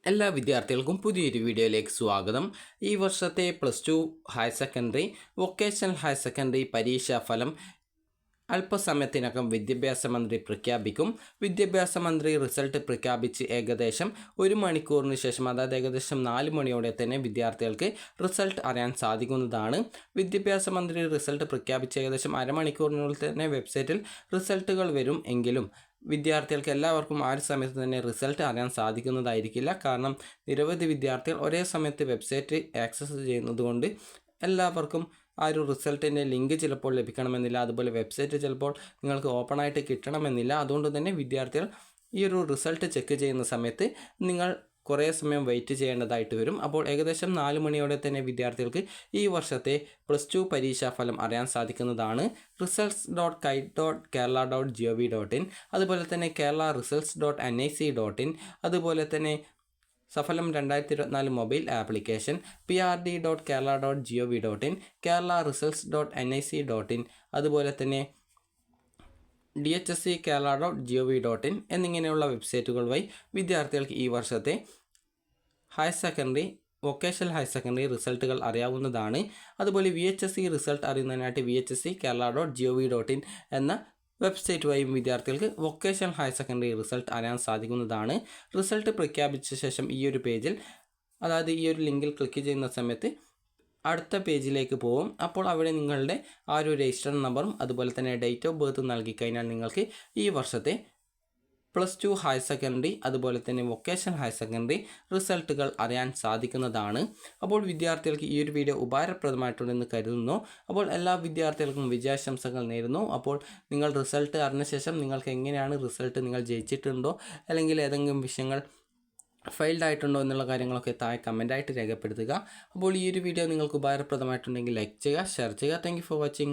എല്ലാ വിദ്യാർത്ഥികൾക്കും പുതിയൊരു വീഡിയോയിലേക്ക് സ്വാഗതം. ഈ വർഷത്തെ +2 higher secondary, vocational higher secondary പരീക്ഷാ ഫലം അല്പസമയത്തിനകം വിദ്യാഭ്യാസ മന്ത്രി പ്രഖ്യാപിക്കും. വിദ്യാഭ്യാസ മന്ത്രി റിസൾട്ട് പ്രഖ്യാപിച്ച് ഏകദേശം 1 മണിക്കൂറിന് ശേഷം, അതായത് ഏകദേശം 4 മണിയോടെ തന്നെ വിദ്യാർത്ഥികൾക്ക് റിസൾട്ട് അറിയാൻ സാധിക്കുന്നതാണ്. വിദ്യാഭ്യാസ മന്ത്രി റിസൾട്ട് പ്രഖ്യാപിച്ച് ഏകദേശം അരമണിക്കൂറിനുള്ളിൽ തന്നെ വെബ്സൈറ്റിൽ റിസൾട്ടുകൾ വരും. എങ്കിലും വിദ്യാർത്ഥികൾക്ക് എല്ലാവർക്കും ആ ഒരു സമയത്ത് തന്നെ റിസൾട്ട് അറിയാൻ സാധിക്കുന്നതായിരിക്കില്ല. കാരണം നിരവധി വിദ്യാർത്ഥികൾ ഒരേ സമയത്ത് വെബ്സൈറ്റ് ആക്സസ് ചെയ്യുന്നതുകൊണ്ട് എല്ലാവർക്കും ആ ഒരു റിസൾട്ടിൻ്റെ ലിങ്ക് ചിലപ്പോൾ ലഭിക്കണമെന്നില്ല. അതുപോലെ വെബ്സൈറ്റ് ചിലപ്പോൾ നിങ്ങൾക്ക് ഓപ്പണായിട്ട് കിട്ടണമെന്നില്ല. അതുകൊണ്ട് തന്നെ വിദ്യാർത്ഥികൾ ഈ ഒരു റിസൾട്ട് ചെക്ക് ചെയ്യുന്ന സമയത്ത് നിങ്ങൾ കുറേ സമയം വെയിറ്റ് ചെയ്യേണ്ടതായിട്ട് വരും. അപ്പോൾ ഏകദേശം 4 മണിയോടെ തന്നെ വിദ്യാർത്ഥികൾക്ക് ഈ വർഷത്തെ +2 പരീക്ഷാഫലം അറിയാൻ സാധിക്കുന്നതാണ്. results.kite.kerala.gov.in, അതുപോലെ തന്നെ kerala-results.nic.in, അതുപോലെ തന്നെ സഫലം 2024 മൊബൈൽ ആപ്ലിക്കേഷൻ, prd.kerala.gov.in, kerala-results.nic.in, അതുപോലെ തന്നെ dhsc-kerala.gov.in എന്നിങ്ങനെയുള്ള വെബ്സൈറ്റുകൾ വഴി വിദ്യാർത്ഥികൾക്ക് ഈ വർഷത്തെ higher secondary, vocational higher secondary റിസൾട്ടുകൾ അറിയാവുന്നതാണ്. അതുപോലെ VHSC റിസൾട്ട് അറിയുന്നതിനായിട്ട് VHSC-kerala.gov.in എന്ന വെബ്സൈറ്റ് വഴി വിദ്യാർത്ഥികൾക്ക് വൊക്കേഷണൽ ഹയർ സെക്കൻഡറി റിസൾട്ട് അറിയാൻ സാധിക്കുന്നതാണ്. റിസൾട്ട് പ്രഖ്യാപിച്ച ശേഷം ഈ ഒരു പേജിൽ, അതായത് ഈ ഒരു ലിങ്കിൽ ക്ലിക്ക് ചെയ്യുന്ന സമയത്ത് അടുത്ത പേജിലേക്ക് പോകും. അപ്പോൾ അവിടെ നിങ്ങളുടെ ആ ഒരു രജിസ്റ്റർ നമ്പറും അതുപോലെ തന്നെ ഡേറ്റ് ഓഫ് ബർത്ത് നൽകിക്കഴിഞ്ഞാൽ നിങ്ങൾക്ക് ഈ വർഷത്തെ +2 ഹയർ സെക്കൻഡറി അതുപോലെ തന്നെ വൊക്കേഷണൽ ഹയർ സെക്കൻഡറി റിസൾട്ടുകൾ അറിയാൻ സാധിക്കുന്നതാണ്. അപ്പോൾ വിദ്യാർത്ഥികൾക്ക് ഈ ഒരു വീഡിയോ ഉപകാരപ്രദമായിട്ടുണ്ടെന്ന് കരുതുന്നു. അപ്പോൾ എല്ലാ വിദ്യാർത്ഥികൾക്കും വിജയാശംസകൾ നേരുന്നു. അപ്പോൾ നിങ്ങൾ റിസൾട്ട് അറിഞ്ഞ ശേഷം നിങ്ങൾക്ക് എങ്ങനെയാണ് റിസൾട്ട്, നിങ്ങൾ ജയിച്ചിട്ടുണ്ടോ അല്ലെങ്കിൽ ഏതെങ്കിലും വിഷയങ്ങൾ ഫെയിൽഡ് ആയിട്ടുണ്ടോ എന്നുള്ള കാര്യങ്ങളൊക്കെ താഴെ കമൻറ്റായിട്ട് രേഖപ്പെടുത്തുക. അപ്പോൾ ഈ ഒരു വീഡിയോ നിങ്ങൾക്ക് ഉപകാരപ്രദമായിട്ടുണ്ടെങ്കിൽ ലൈക്ക് ചെയ്യുക, ഷെയർ ചെയ്യുക. Thank you for watching.